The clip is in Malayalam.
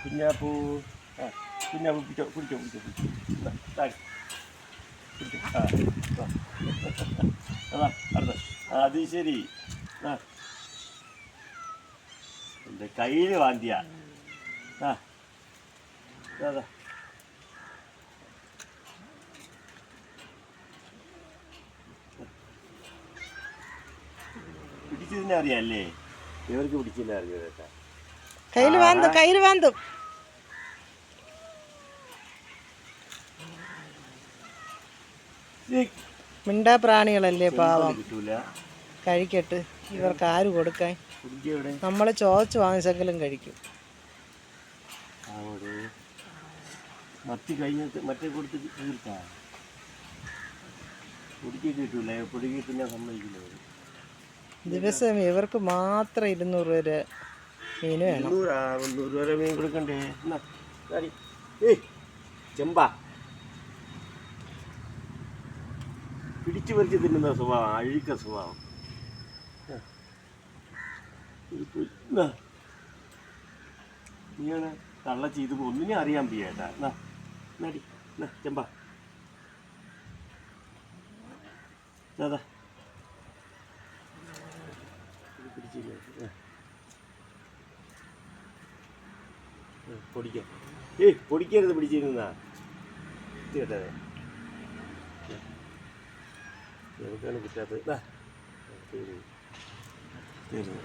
കുഞ്ഞാപ്പൂ കുഞ്ഞാപ്പൂ പിടിച്ചോ പിടിച്ചോ പിടിച്ചോ പിടിച്ചോ പിടിച്ചോ അതാ അടുത്ത അത് ശരി എൻ്റെ കയ്യിൽ വാന്തിയ അതാ പിടിച്ചതിനെ അറിയാല്ലേ ഇവർക്ക് പിടിച്ചില്ല അറിയോ കേട്ടാ കയ്യിൽ വാന്തും മിണ്ടാ പ്രാണികളല്ലേ പാവം. കഴിക്കട്ട്, ഇവർക്ക് ആര് കൊടുക്കാൻ? നമ്മൾ ചോദിച്ച് വാങ്ങിച്ചെങ്കിലും കഴിക്കും. മത്തി കഴിഞ്ഞിട്ട് മറ്റേ കൊടുത്ത് തീർക്കാം. പൊടിക്ക് കിട്ടൂല, പൊടിക്ക് പിന്നെ സമ്മതിക്കില്ല. ദിവസം ഇവർക്ക് മാത്രം 200 രൂപ മീൻ വേണം. 200 രൂപ മീൻ കൊടുക്കണ്ടേ? ഏയ് ചെമ്പാ പിടിച്ചു പറിച്ച് തിന്നുന്ന സ്വഭാവം, അഴുക്ക സ്വഭാവം. നീയാണ് തള്ള ചെയ്ത് ഒന്നിനെ അറിയാൻ പിയ്യേട്ടാ. നടി ചെമ്പാ അതാ പിടിച്ചില്ല. പൊടിക്ക പൊടിക്കരുത് പിടിച്ചിരുന്നാ കേട്ടേ നമുക്കാണ് കിട്ടാത്തത്. തീർന്നു.